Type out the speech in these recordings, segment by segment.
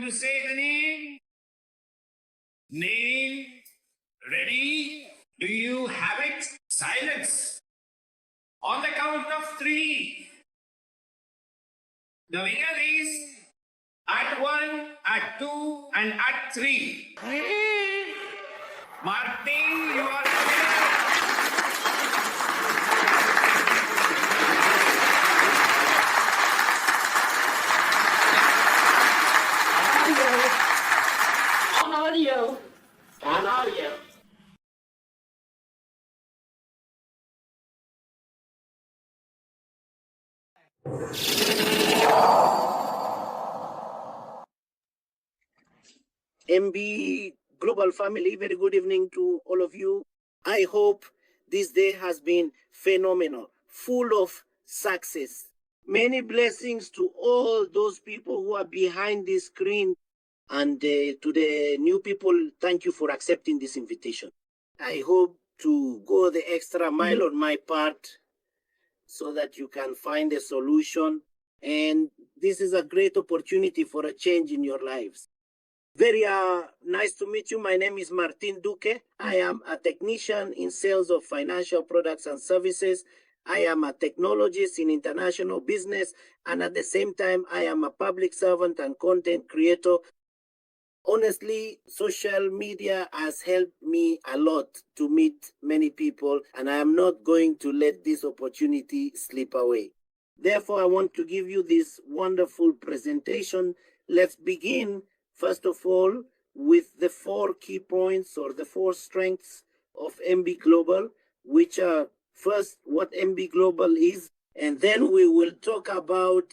to say the name? Name. Ready? Do you have it? Silence. On the count of 3. The winner is at 1, at 2, and at 3. Martin, you are the winner. On audio. On audio. NV Global family, very good evening to all of you. I hope this day has been phenomenal, full of success. Many blessings to all those people who are behind the screen. And to the new people, thank you for accepting this invitation. I hope to go the extra mile on my part so that you can find a solution. And this is a great opportunity for a change in your lives. Very nice to meet you. My name is Martin Duque. I am a technician in sales of financial products and services. I am a technologist in international business. And at the same time, I am a public servant and content creator. Honestly, social media has helped me a lot to meet many people, and I am not going to let this opportunity slip away. Therefore, I want to give you this wonderful presentation. Let's begin, first of all, with the 4 key points or the 4 strengths of NV Global, which are first what NV Global is, and then we will talk about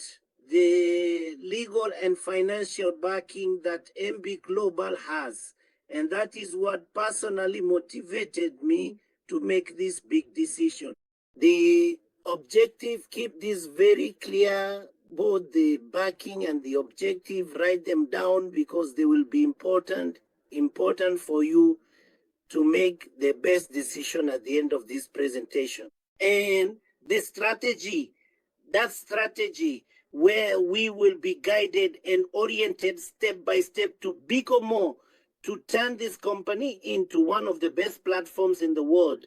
the legal and financial backing that NV Global has. And that is what personally motivated me to make this big decision. The objective, keep this very clear, both the backing and the objective, write them down because they will be important for you to make the best decision at the end of this presentation. And the strategy, that strategy, where we will be guided and oriented step by step to bigger more, to turn this company into one of the best platforms in the world.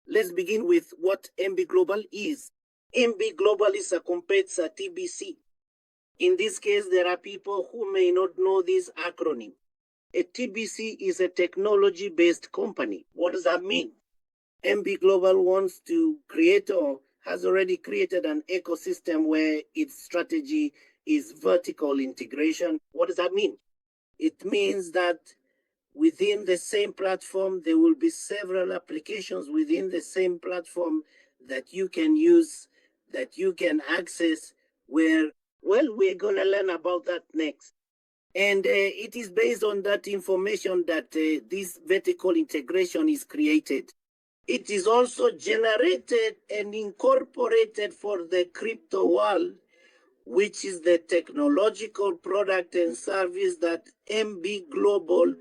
Let's begin with what NV Global is. NV Global is a competitor, TBC. In this case, there are people who may not know this acronym. A TBC is a technology-based company. What does that mean? NV Global wants to create or has already created an ecosystem where its strategy is vertical integration. What does that mean? It means that within the same platform, there will be several applications within the same platform that you can use, that you can access, where, well, we're going to learn about that next. And it is based on that information that this vertical integration is created. It is also generated and incorporated for the crypto world, which is the technological product and service that NV Global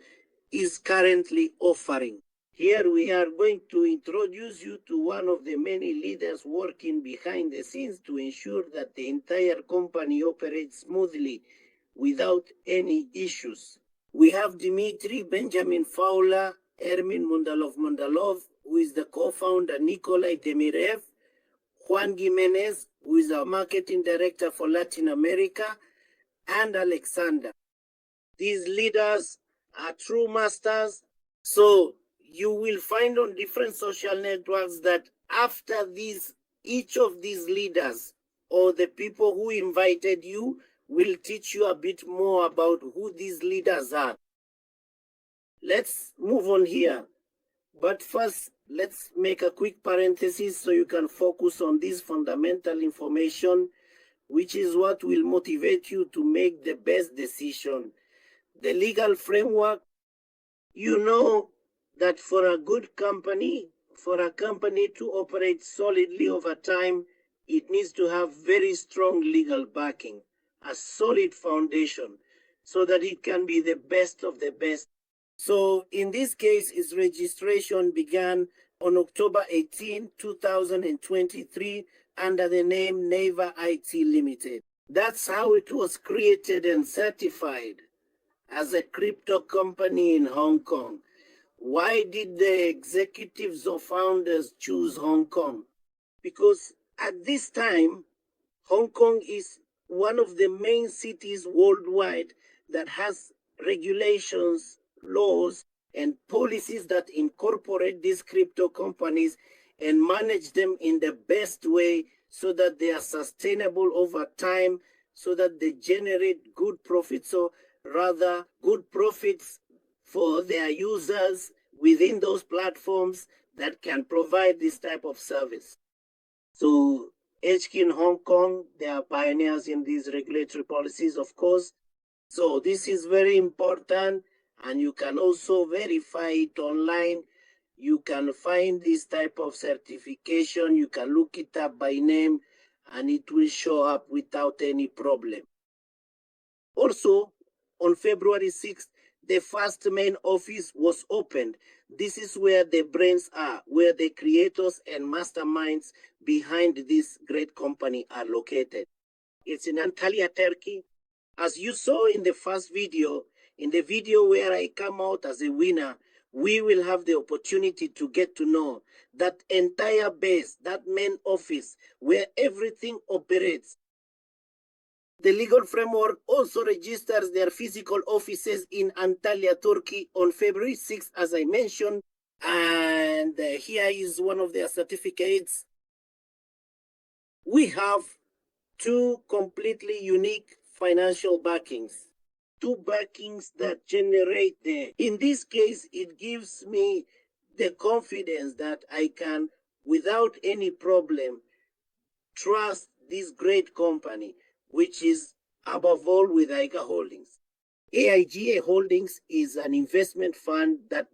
is currently offering. Here we are going to introduce you to one of the many leaders working behind the scenes to ensure that the entire company operates smoothly without any issues. We have Dmitry Benjamin Fowler, Ermin Mundalov, who is the co-founder, Nikolai Demirev, Juan Jimenez, who is our marketing director for Latin America, and Alexander. These leaders are true masters. So you will find on different social networks that after this, each of these leaders or the people who invited you will teach you a bit more about who these leaders are. Let's move on here. But first, let's make a quick parenthesis so you can focus on this fundamental information, which is what will motivate you to make the best decision. The legal framework, you know that for a good company, for a company to operate solidly over time, it needs to have very strong legal backing, a solid foundation, so that it can be the best of the best. So in this case, its registration began on October 18, 2023, under the name Neva IT Limited. That's how it was created and certified as a crypto company in Hong Kong. Why did the executives or founders choose Hong Kong? Because at this time, Hong Kong is one of the main cities worldwide that has regulations, laws, and policies that incorporate these crypto companies and manage them in the best way so that they are sustainable over time, so that they generate good profits, or rather good profits for their users within those platforms that can provide this type of service. So HQ in Hong Kong, they are pioneers in these regulatory policies, of course. So this is very important, and you can also verify it online. You can find this type of certification. You can look it up by name, and it will show up without any problem. Also, on February 6th, the first main office was opened. This is where the brains are, where the creators and masterminds behind this great company are located. It's in Antalya, Turkey. As you saw in the first video, in the video where I come out as a winner, we will have the opportunity to get to know that entire base, that main office where everything operates. The legal framework also registers their physical offices in Antalya, Turkey on February 6th, as I mentioned. And here is one of their certificates. We have two completely unique financial backings. Two backings that generate in this case, it gives me the confidence that I can, without any problem, trust this great company, which is above all with AIGA Holdings. AIGA Holdings is an investment fund that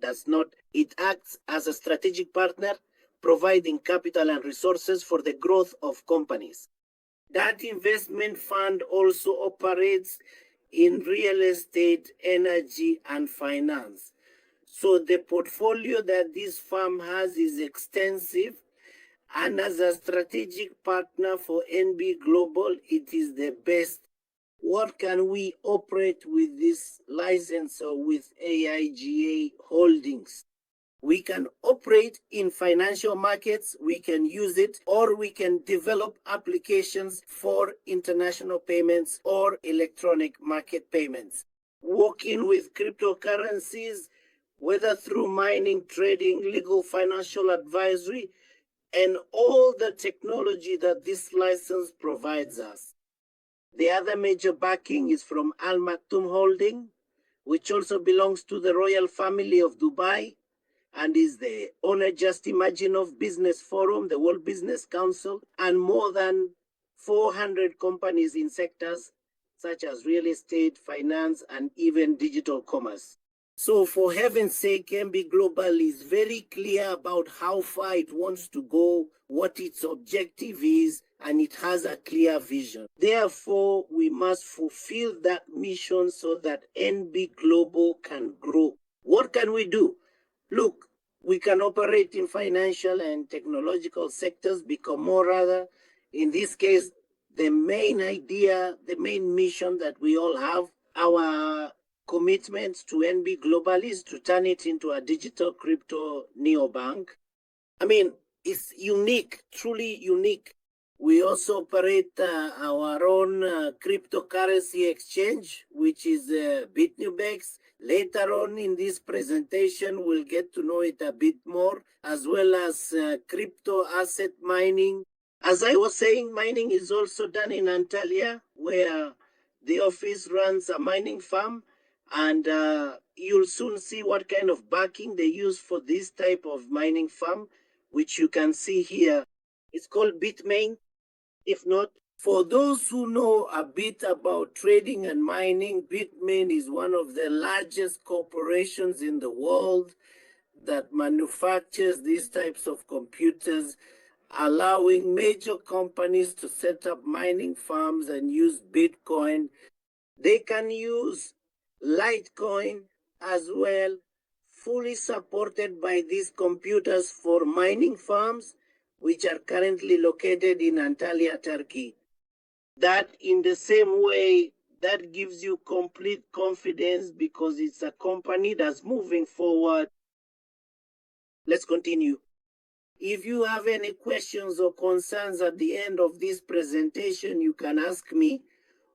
it acts as a strategic partner, providing capital and resources for the growth of companies. That investment fund also operates in real estate, energy, and finance. So the portfolio that this firm has is extensive, and as a strategic partner for NV Global, it is the best. What can we operate with this license or with AIGA Holdings? We can operate in financial markets, we can use it, or we can develop applications for international payments or electronic market payments. Working with cryptocurrencies, whether through mining, trading, legal, financial advisory, and all the technology that this license provides us. The other major backing is from Al Maktoum Holding, which also belongs to the royal family of Dubai and is the owner, just imagine, of Business Forum, the World Business Council, and more than 400 companies in sectors such as real estate, finance, and even digital commerce. So for heaven's sake, NV Global is very clear about how far it wants to go, what its objective is, and it has a clear vision. Therefore, we must fulfill that mission so that NV Global can grow. What can we do? Look, we can operate in financial and technological sectors, become more rather. In this case, the main idea, the main mission that we all have, our commitment to NV Global is to turn it into a digital crypto neobank. I mean, it's unique, truly unique. We also operate our own cryptocurrency exchange, which is BITNEVEX. Later on in this presentation, we'll get to know it a bit more, as well as crypto asset mining. As I was saying, mining is also done in Antalya, where the office runs a mining farm, and you'll soon see what kind of backing they use for this type of mining farm, which you can see here. It's called Bitmain. If not, for those who know a bit about trading and mining, Bitmain is one of the largest corporations in the world that manufactures these types of computers, allowing major companies to set up mining farms and use Bitcoin. They can use Litecoin as well, fully supported by these computers for mining farms, which are currently located in Antalya, Turkey. That in the same way, that gives you complete confidence because it's a company that's moving forward. Let's continue. If you have any questions or concerns at the end of this presentation, you can ask me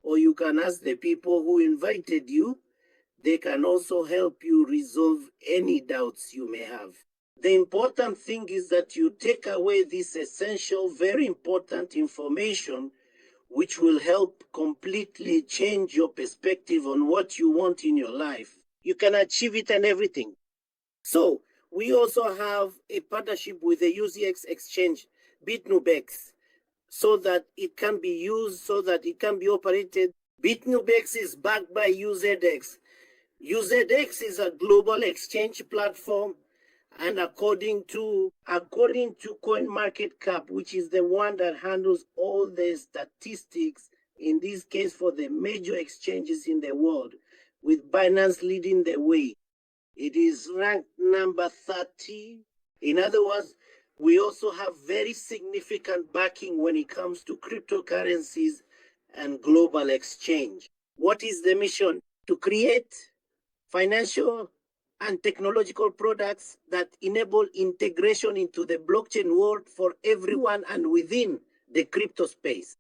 or you can ask the people who invited you. They can also help you resolve any doubts you may have. The important thing is that you take away this essential, very important information which will help completely change your perspective on what you want in your life. You can achieve it and everything. So we also have a partnership with the UZX exchange, BITNEVEX, so that it can be used, so that it can be operated. BITNEVEX is backed by UZX. UZX is a global exchange platform, and according to CoinMarketCap, which is the one that handles all the statistics, in this case for the major exchanges in the world, with Binance leading the way, it is ranked number 30. In other words, we also have very significant backing when it comes to cryptocurrencies and global exchange. What is the mission? To create financial and technological products that enable integration into the blockchain world for everyone and within the crypto space.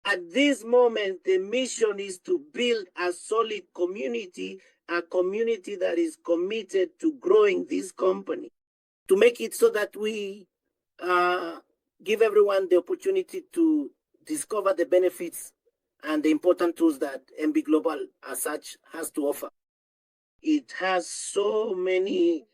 At this moment, the mission is to build a solid community, a community that is committed to growing this company, to make it so that we give everyone the opportunity to discover the benefits and the important tools that NV Global as such has to offer. It has so many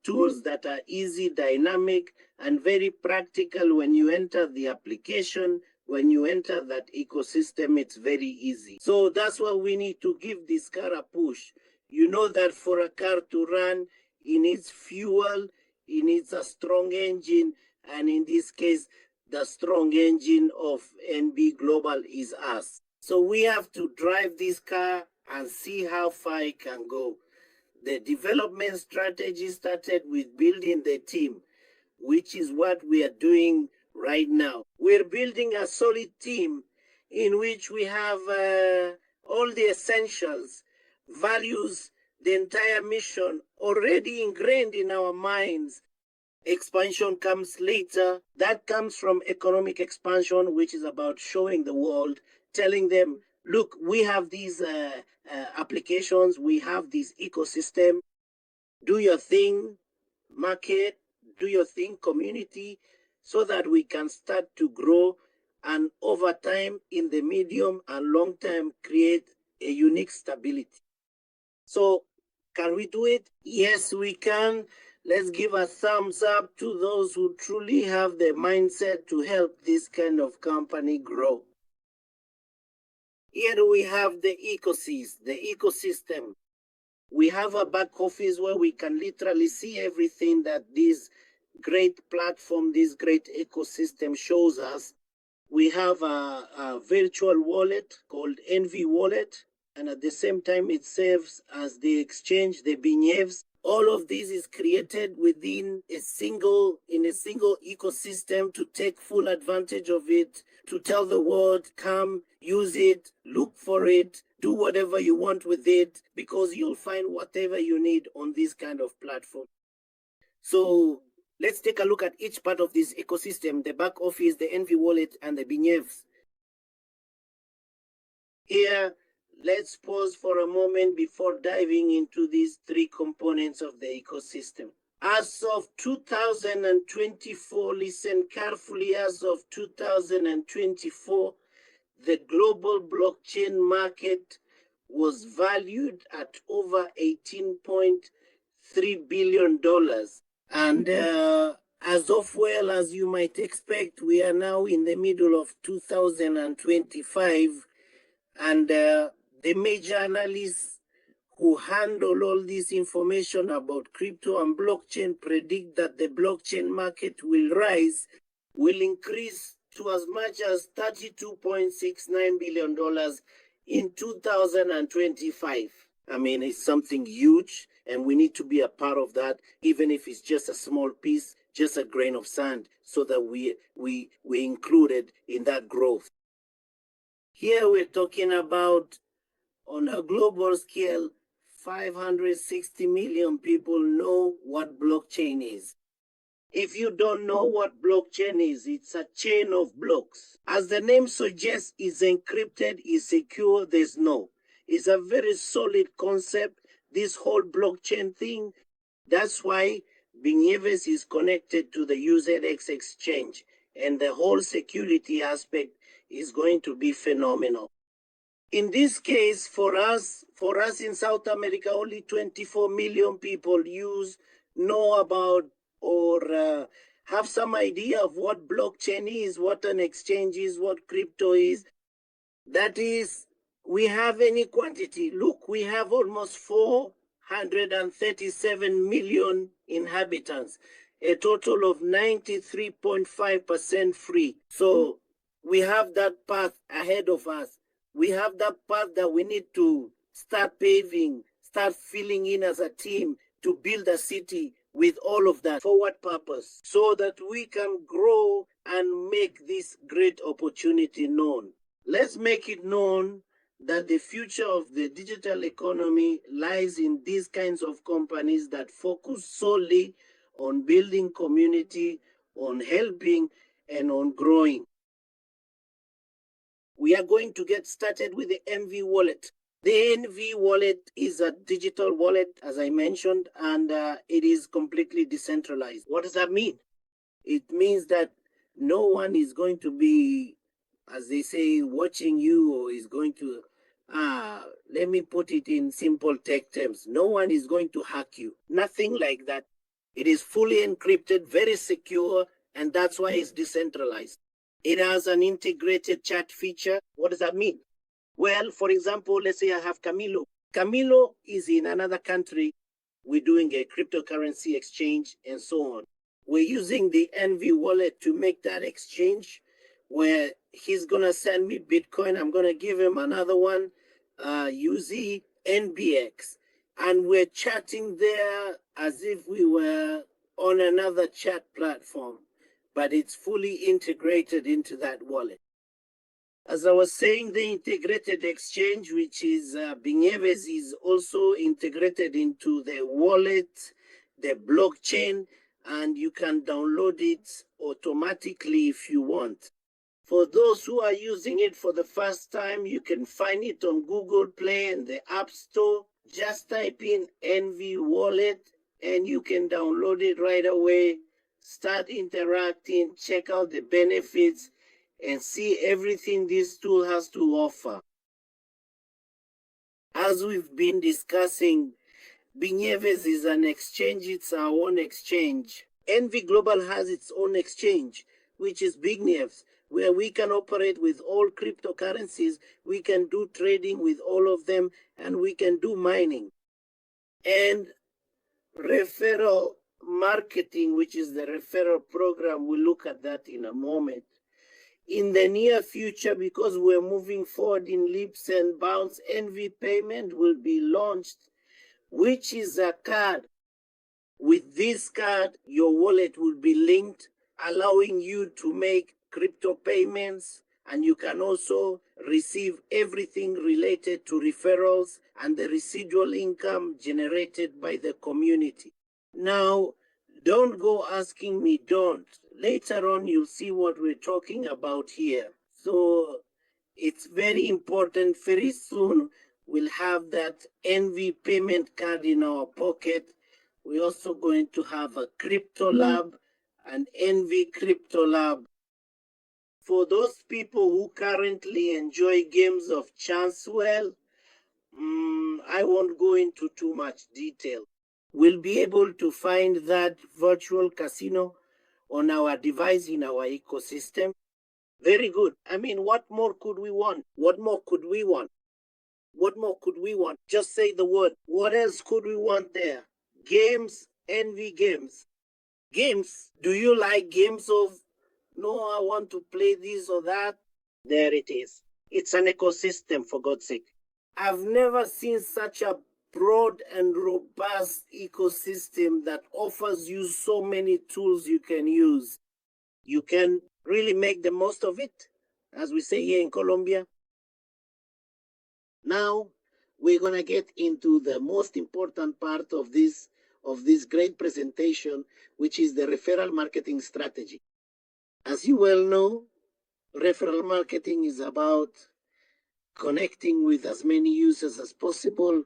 tools that are easy, dynamic, and very practical. When you enter the application, when you enter that ecosystem, it's very easy. So that's why we need to give this car a push. You know that for a car to run, it needs fuel, it needs a strong engine, and in this case, the strong engine of NV Global is us. So we have to drive this car and see how far it can go. The development strategy started with building the team, which is what we are doing right now. We're building a solid team in which we have all the essentials, values, the entire mission already ingrained in our minds. Expansion comes later. That comes from economic expansion, which is about showing the world, telling them, look, we have these applications, we have this ecosystem. Do your thing, market, do your thing, community, so that we can start to grow and over time, in the medium and long term, create a unique stability. So can we do it? Yes, we can. Let's give a thumbs up to those who truly have the mindset to help this kind of company grow. Here we have the ecosystem. We have a back office where we can literally see everything that this great platform, this great ecosystem shows us. We have a virtual wallet called NV Wallet, and at the same time it serves as the exchange, the BITNEVEX. All of this is created within a single ecosystem to take full advantage of it, to tell the world, come, use it, look for it, do whatever you want with it, because you'll find whatever you need on this kind of platform. So let's take a look at each part of this ecosystem, the back office, the NV Wallet, and the BITNEVEX. Here, let's pause for a moment before diving into these three components of the ecosystem. As of 2024, listen carefully, as of 2024, the global blockchain market was valued at over $18.3 billion. And as of well as you might expect, we are now in the middle of 2025, and the major analysts who handle all this information about crypto and blockchain predict that the blockchain market will increase to as much as $32.69 billion in 2025. I mean, it's something huge, and we need to be a part of that, even if it's just a small piece, just a grain of sand so that we included in that growth. Here we're talking about, on a global scale, 560 million people know what blockchain is. If you don't know what blockchain is, it's a chain of blocks. As the name suggests, it's encrypted, it's secure, there's no. It's a very solid concept, this whole blockchain thing. That's why BITNEVEX is connected to the UZX exchange, and the whole security aspect is going to be phenomenal. In this case, for us in South America, only 24 million people know about, or have some idea of what blockchain is, what an exchange is, what crypto is. That is, we have any quantity. Look, we have almost 437 million inhabitants, a total of 93.5% free. So we have that path ahead of us. We have that path that we need to start paving, start filling in as a team to build a city with all of that. For what purpose? So that we can grow and make this great opportunity known. Let's make it known that the future of the digital economy lies in these kinds of companies that focus solely on building community, on helping, and on growing. We are going to get started with the NV wallet. The NV wallet is a digital wallet, as I mentioned, and it is completely decentralized. What does that mean? It means that no one is going to be, as they say, watching you, or is going to, let me put it in simple tech terms. No one is going to hack you. Nothing like that. It is fully encrypted, very secure, and that's why it's decentralized. It has an integrated chat feature. What does that mean? Well, for example, let's say I have Camilo. Camilo is in another country. We're doing a cryptocurrency exchange and so on. We're using the NV wallet to make that exchange, where he's going to send me Bitcoin. I'm going to give him another one, UZ NBX. And we're chatting there as if we were on another chat platform, but it's fully integrated into that wallet. As I was saying, the integrated exchange, which is BITNEVEX, is also integrated into the wallet, the blockchain, and you can download it automatically if you want. For those who are using it for the first time, you can find it on Google Play and the App Store. Just type in NV Wallet and you can download it right away. Start interacting, check out the benefits, and see everything this tool has to offer. As we've been discussing, BITNEVEX is an exchange, it's our own exchange. NV Global has its own exchange, which is BITNEVEX, where we can operate with all cryptocurrencies, we can do trading with all of them, and we can do mining. And referral marketing, which is the referral program, we'll look at that in a moment. In the near future, because we're moving forward in leaps and bounds, NV Payment will be launched, which is a card. With this card, your wallet will be linked, allowing you to make crypto payments, and you can also receive everything related to referrals and the residual income generated by the community. Now, don't go asking me, don't. Later on, you'll see what we're talking about here. So it's very important. Very soon, we'll have that NV payment card in our pocket. We're also going to have a crypto lab, an NV crypto lab. For those people who currently enjoy games of chance, well, I won't go into too much detail. We'll be able to find that virtual casino on our device in our ecosystem. Very good. I mean, what more could we want? What more could we want? What more could we want? Just say the word. What else could we want there? Games, NV games. Games. Do you like games of, no, I want to play this or that? There it is. It's an ecosystem, for God's sake. I've never seen such a broad and robust ecosystem that offers you so many tools you can use. You can really make the most of it, as we say here in Colombia. Now, we're going to get into the most important part of this great presentation, which is the referral marketing strategy. As you well know, referral marketing is about connecting with as many users as possible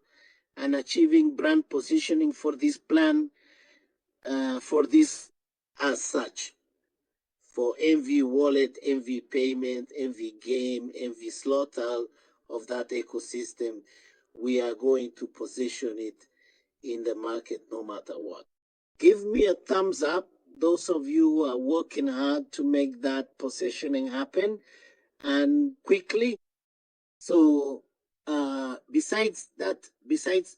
and achieving brand positioning for this plan, for this as such. For NV Wallet, NV Payment, NV Game, NV Slottle of that ecosystem, we are going to position it in the market no matter what. Give me a thumbs up, those of you who are working hard to make that positioning happen, and quickly. So besides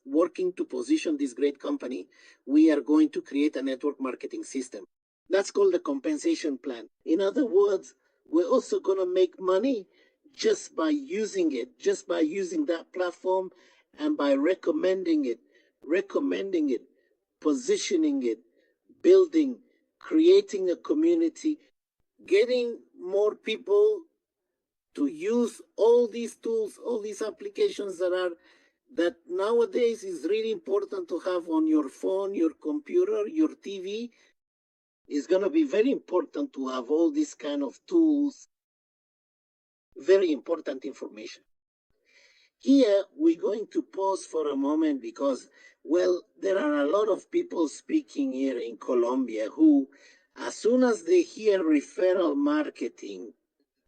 working to position this great company, we are going to create a network marketing system. That's called the compensation plan. In other words, we're also going to make money just by using it, just by using that platform and by recommending it, positioning it, building, creating a community, getting more people to use all these tools, all these applications that nowadays is really important to have on your phone, your computer, your TV. It's going to be very important to have all these kind of tools, very important information. Here, we're going to pause for a moment because, well, there are a lot of people speaking here in Colombia who, as soon as they hear referral marketing,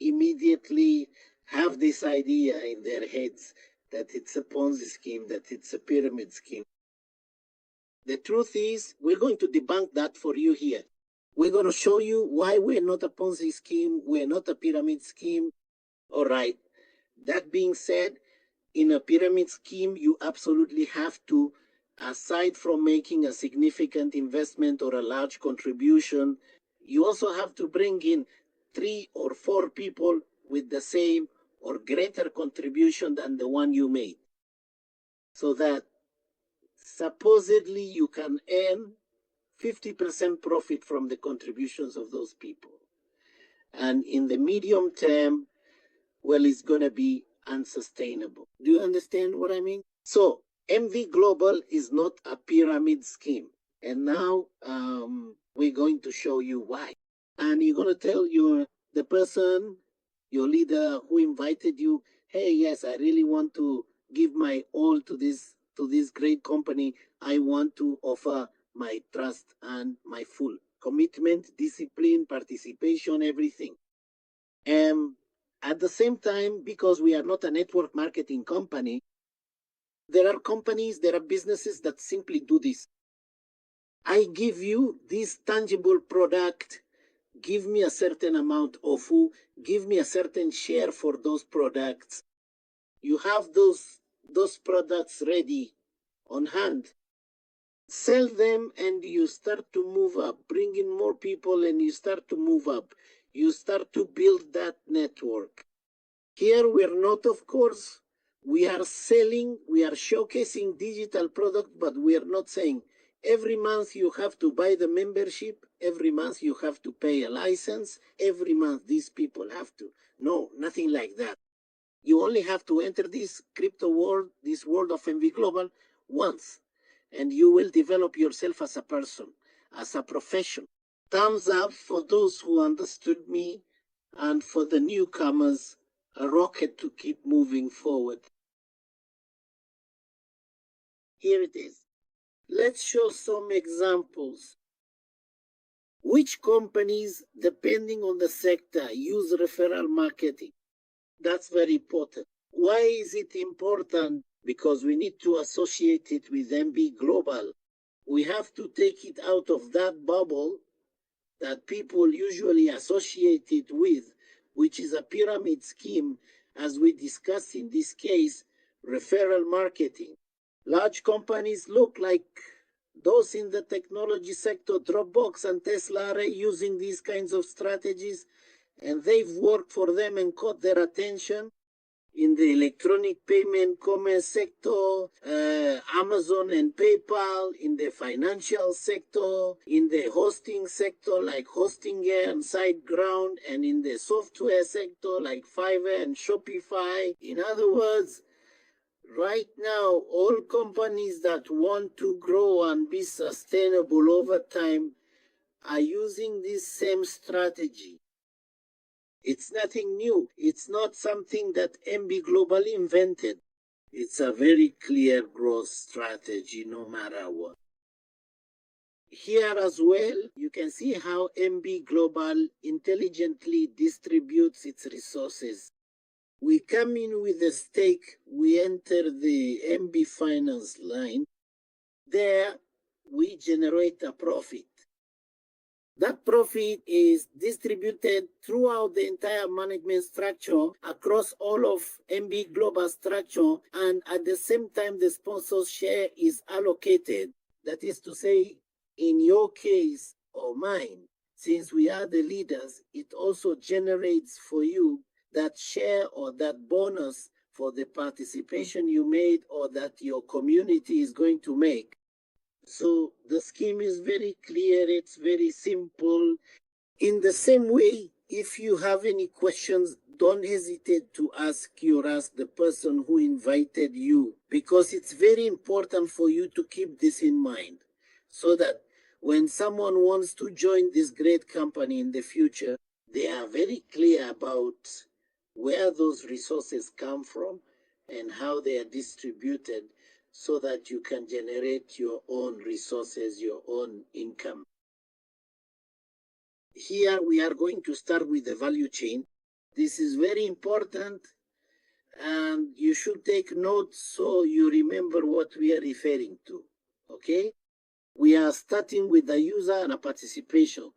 immediately have this idea in their heads that it's a Ponzi scheme, that it's a pyramid scheme. The truth is, we're going to debunk that for you here. We're going to show you why we're not a Ponzi scheme, we're not a pyramid scheme. All right. That being said, in a pyramid scheme, you absolutely have to, aside from making a significant investment or a large contribution, you also have to bring in 3 or 4 people with the same or greater contribution than the one you made, so that supposedly you can earn 50% profit from the contributions of those people. And in the medium term, well, it's going to be unsustainable. Do you understand what I mean? So NV Global is not a pyramid scheme. And now we're going to show you why. And you're going to tell the person, your leader who invited you, hey, yes, I really want to give my all to this great company. I want to offer my trust and my full commitment, discipline, participation, everything. At the same time, because we are not a network marketing company, there are companies, there are businesses that simply do this. I give you this tangible product, give me a certain amount of who, give me a certain share for those products. You have those products ready on hand. Sell them and you start to move up, bring in more people and you start to move up. You start to build that network. Here we're not, of course, we are selling, we are showcasing digital product, but we are not saying every month you have to buy the membership, every month you have to pay a license, every month these people have to. No, nothing like that. You only have to enter this crypto world, this world of NV Global once, and you will develop yourself as a person, as a profession. Thumbs up for those who understood me, and for the newcomers, a rocket to keep moving forward. Here it is. Let's show some examples. Which companies, depending on the sector, use referral marketing? That's very important. Why is it important? Because we need to associate it with NV Global. We have to take it out of that bubble that people usually associate it with, which is a pyramid scheme, as we discussed in this case, referral marketing. Large companies look like those in the technology sector, Dropbox and Tesla, are using these kinds of strategies, and they've worked for them and caught their attention. in the electronic payment commerce sector, Amazon and PayPal, in the financial sector, in the hosting sector like Hostingware and SiteGround, and in the software sector like Fiverr and Shopify. In other words, right now, all companies that want to grow and be sustainable over time are using this same strategy. It's nothing new. It's not something that NV Global invented. It's a very clear growth strategy no matter what. Here as well, you can see how NV Global intelligently distributes its resources. We come in with a stake, we enter the NV Finance line. There, we generate a profit. That profit is distributed throughout the entire management structure across all of NV Global structure, and at the same time the sponsor's share is allocated. That is to say, in your case or mine, since we are the leaders, it also generates for you that share or that bonus for the participation you made or that your community is going to make. So the scheme is very clear, it's very simple. In the same way, if you have any questions, don't hesitate to ask the person who invited you, because it's very important for you to keep this in mind, so that when someone wants to join this great company in the future, they are very clear about where those resources come from and how they are distributed, so that you can generate your own resources, your own income. Here we are going to start with the value chain. This is very important, and you should take notes so you remember what we are referring to, okay? We are starting with the user and a participation.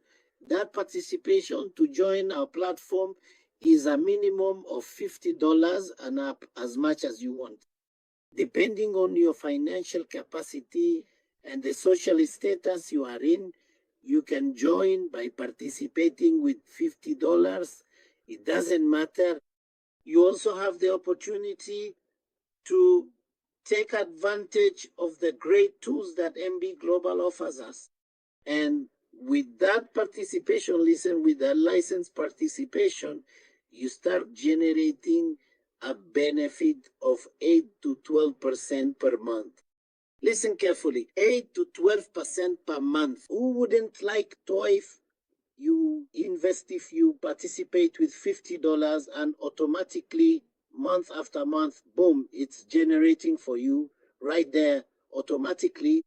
That participation to join our platform is a minimum of $50 and up as much as you want. Depending on your financial capacity and the social status you are in, you can join by participating with $50. It doesn't matter. You also have the opportunity to take advantage of the great tools that NV Global offers us. And with that participation, with the licensed participation, you start generating a benefit of 8 to 12% per month. Listen carefully, 8 to 12% per month. Who wouldn't like to, if you invest, if you participate with $50 and automatically month after month, boom, it's generating for you right there automatically,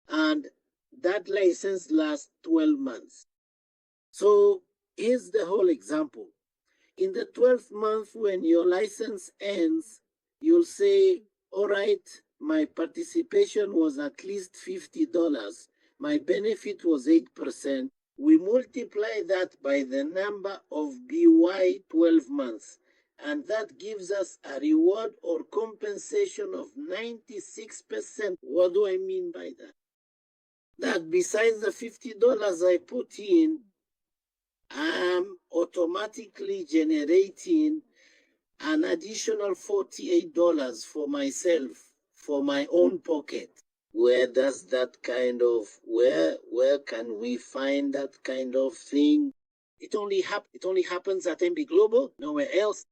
and that license lasts 12 months. So here's the whole example. In the 12th month, when your license ends, you'll say, all right, my participation was at least $50. My benefit was 8%. We multiply that by the number of BY 12 months, and that gives us a reward or compensation of 96%. What do I mean by that? That besides the $50 I put in, I'm automatically generating an additional $48 for myself, for my own pocket. Where does that kind of, where can we find that kind of thing? It only happens at NV Global, nowhere else.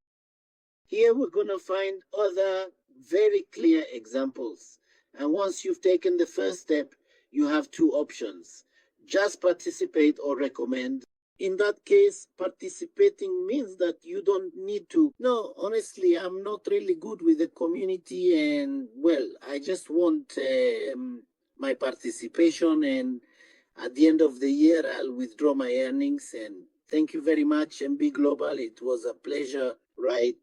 Here we're going to find other very clear examples. And once you've taken the first step, you have two options. Just participate or recommend. In that case, participating means that you don't need to. No, honestly, I'm not really good with the community, and well, I just want my participation, and at the end of the year, I'll withdraw my earnings. And thank you very much, NV Global. It was a pleasure, right?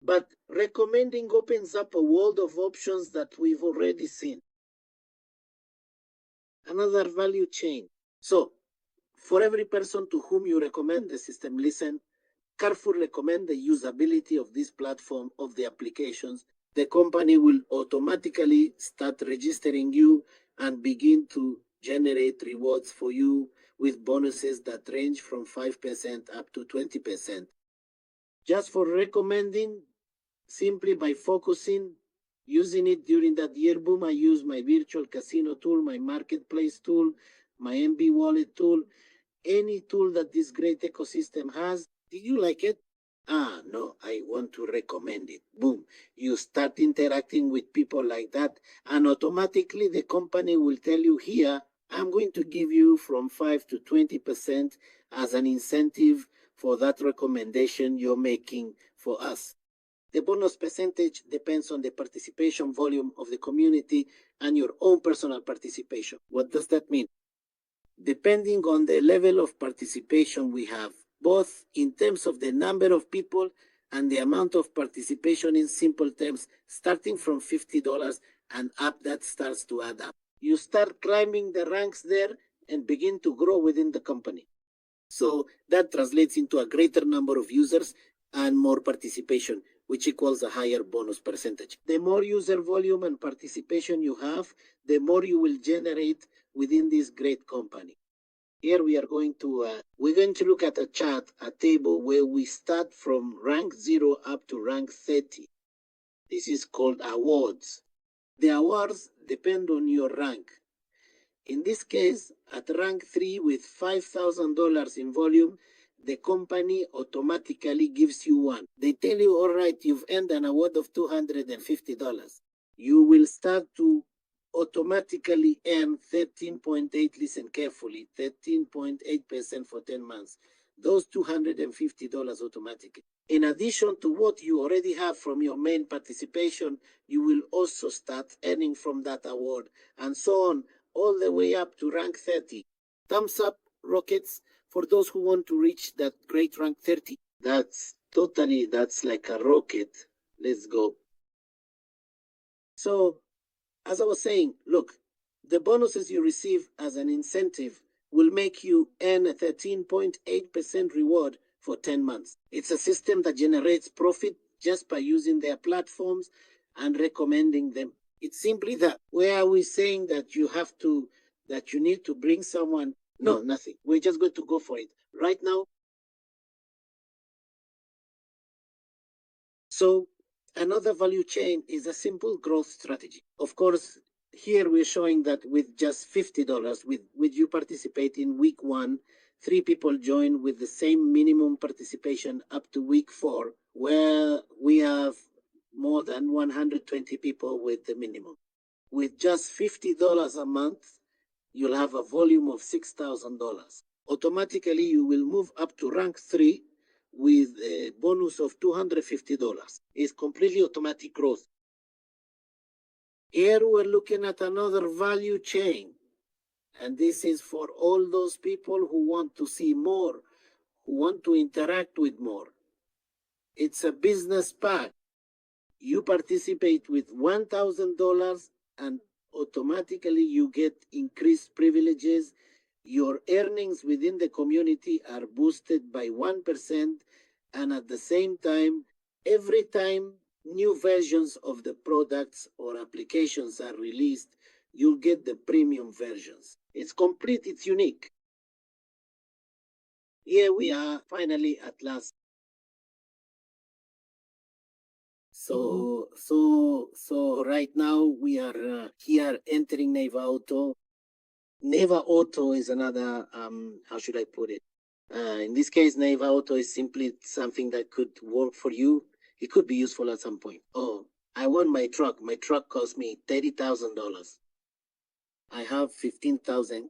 But recommending opens up a world of options that we've already seen. Another value chain. So, for every person to whom you recommend the system, listen, carefully recommend the usability of this platform, of the applications. The company will automatically start registering you and begin to generate rewards for you with bonuses that range from 5% up to 20%. Just for recommending, simply by focusing, using it during that year. Boom, I use my virtual casino tool, my marketplace tool, my NV wallet tool, any tool that this great ecosystem has. Did you like it? Ah, no, I want to recommend it. Boom. You start interacting with people like that, and automatically the company will tell you here, I'm going to give you from 5 to 20% as an incentive for that recommendation you're making for us. The bonus percentage depends on the participation volume of the community and your own personal participation. What does that mean? Depending on the level of participation we have, both in terms of the number of people and the amount of participation in simple terms, starting from $50 and up, that starts to add up. You start climbing the ranks there and begin to grow within the company. So that translates into a greater number of users and more participation, which equals a higher bonus percentage. The more user volume and participation you have, the more you will generate within this great company. Here we are going to look at a chart, a table where we start from rank 0 up to rank 30. This is called awards. The awards depend on your rank. In this case, at rank 3 with $5,000 in volume, the company automatically gives you one. They tell you, all right, you've earned an award of $250. You will start to automatically earn 13.8, listen carefully, 13.8% for 10 months. Those $250 automatically. In addition to what you already have from your main participation, you will also start earning from that award, and so on, all the way up to rank 30. Thumbs up, rockets, for those who want to reach that great rank 30. That's like a rocket. Let's go. So, as I was saying, look, the bonuses you receive as an incentive will make you earn a 13.8% reward for 10 months. It's a system that generates profit just by using their platforms and recommending them. It's simply that. Where are we saying that you need to bring someone? No, nothing. We're just going to go for it. Right now. So another value chain is a simple growth strategy. Of course, here we're showing that with just $50, with you participate in week 1, 3 people join with the same minimum participation up to week 4, where we have more than 120 people with the minimum. With just $50 a month, you'll have a volume of $6,000. Automatically, you will move up to rank 3 with a bonus of $250. It's completely automatic growth. Here we're looking at another value chain. And this is for all those people who want to see more, who want to interact with more. It's a business pack. You participate with $1,000 and automatically you get increased privileges. Your earnings within the community are boosted by 1%, and at the same time, every time new versions of the products or applications are released, you'll get the premium versions. It's complete, it's unique. Here we are, finally, at last. So right now we are here entering Neva Auto. Neva Auto is another, how should I put it? In this case, Neva Auto is simply something that could work for you. It could be useful at some point. Oh, I want my truck. My truck cost me $30,000. I have 15,000.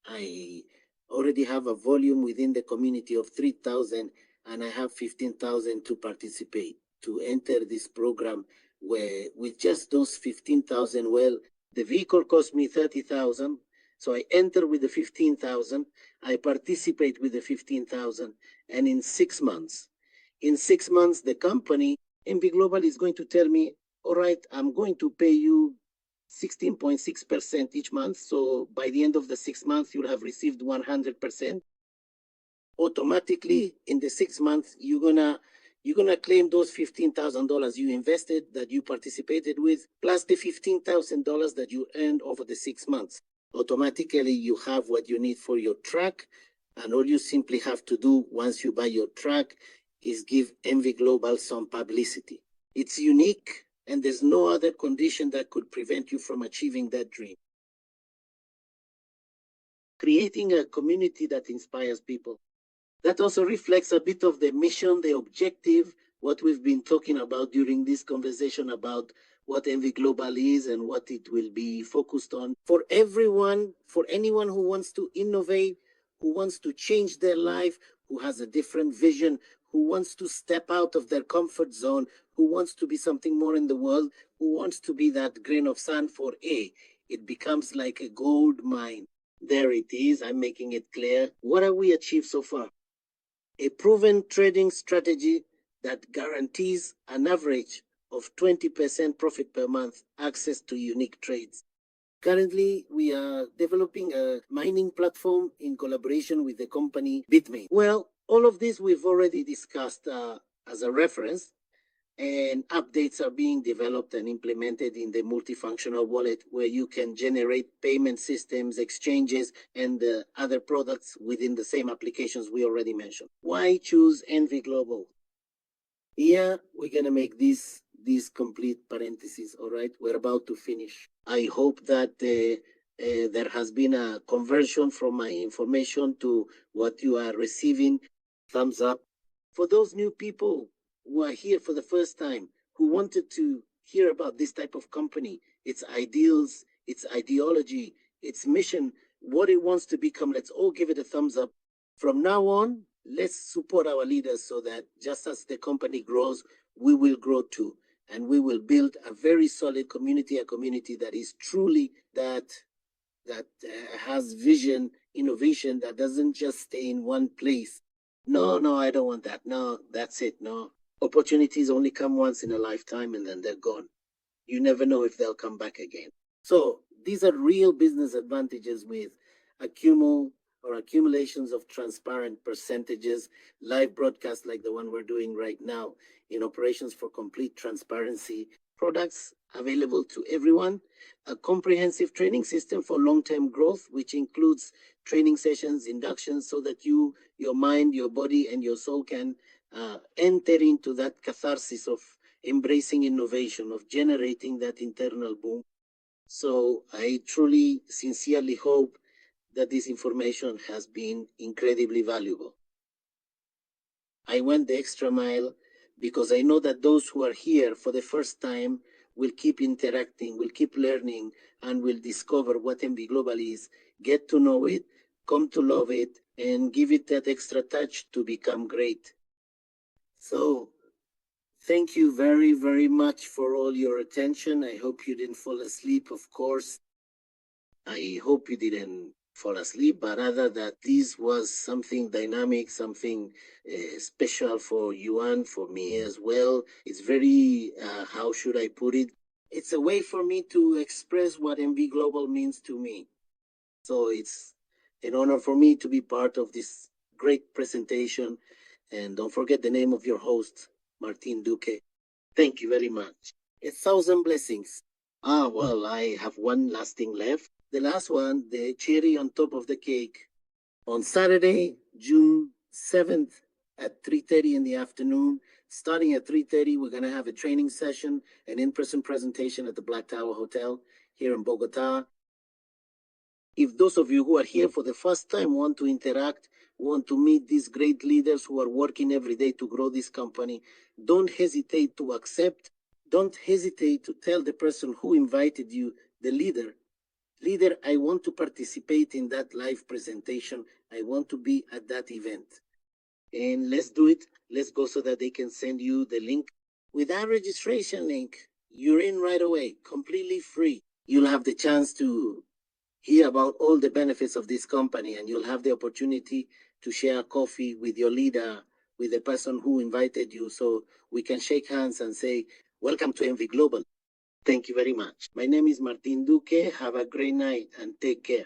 I already have a volume within the community of 3,000, and I have 15,000 to participate, to enter this program where with just those 15,000, well, the vehicle cost me 30,000. So I enter with the 15,000, I participate with the 15,000, and in 6 months, the company, NV Global, is going to tell me, all right, I'm going to pay you 16.6% each month. So by the end of the 6 months, you'll have received 100%. Automatically, in the 6 months, you're gonna claim those $15,000 you invested, that you participated with, plus the $15,000 that you earned over the 6 months. Automatically, you have what you need for your truck, and all you simply have to do once you buy your truck is give NV Global some publicity. It's unique, and there's no other condition that could prevent you from achieving that dream. Creating a community that inspires people. That also reflects a bit of the mission, the objective, what we've been talking about during this conversation about what NV Global is and what it will be focused on. For everyone, for anyone who wants to innovate, who wants to change their life, who has a different vision, who wants to step out of their comfort zone, who wants to be something more in the world, who wants to be that grain of sand for it becomes like a gold mine. There it is. I'm making it clear. What have we achieved so far? A proven trading strategy that guarantees an average of 20% profit per month, access to unique trades. Currently, we are developing a mining platform in collaboration with the company BITNEVEX. Well, all of this we've already discussed as a reference, and updates are being developed and implemented in the multifunctional wallet where you can generate payment systems, exchanges, and other products within the same applications we already mentioned. Why choose NV Global? Here, we're going to make these complete parentheses, all right? We're about to finish. I hope that there has been a conversion from my information to what you are receiving. Thumbs up. For those new people who are here for the first time, who wanted to hear about this type of company, its ideals, its ideology, its mission, what it wants to become, let's all give it a thumbs up. From now on, let's support our leaders so that just as the company grows, we will grow too. And we will build a very solid community, a community that is truly that has vision, innovation, that doesn't just stay in one place. No, I don't want that. No, that's it. No. Opportunities only come once in a lifetime and then they're gone. You never know if they'll come back again. So these are real business advantages with accumulations of transparent percentages, live broadcasts like the one we're doing right now, in operations for complete transparency, products available to everyone, a comprehensive training system for long-term growth, which includes training sessions, inductions, so that your mind, your body, and your soul can enter into that catharsis of embracing innovation, of generating that internal boom. So I truly, sincerely hope that this information has been incredibly valuable. I went the extra mile because I know that those who are here for the first time will keep interacting, will keep learning, and will discover what NV Global is, get to know it, come to love it, and give it that extra touch to become great. So, thank you very, very much for all your attention. I hope you didn't fall asleep, of course. I hope you didn't fall asleep, but rather that this was something dynamic, something special for Yuan, for me as well. It's very, how should I put it? It's a way for me to express what NV Global means to me. So it's an honor for me to be part of this great presentation. And don't forget the name of your host, Martin Duque. Thank you very much. 1,000 blessings. Well, I have one last thing left. The last one, the cherry on top of the cake. On Saturday, June 7th at 3:30 in the afternoon, starting at 3:30, we're going to have a training session, an in-person presentation at the Black Tower Hotel here in Bogota. If those of you who are here for the first time want to interact, want to meet these great leaders who are working every day to grow this company, don't hesitate to accept. Don't hesitate to tell the person who invited you, the leader, I want to participate in that live presentation. I want to be at that event. And let's do it. Let's go so that they can send you the link. With that registration link, you're in right away, completely free. You'll have the chance to hear about all the benefits of this company, and you'll have the opportunity to share a coffee with your leader, with the person who invited you, so we can shake hands and say, welcome to NV Global. Thank you very much. My name is Martin Duque. Have a great night and take care.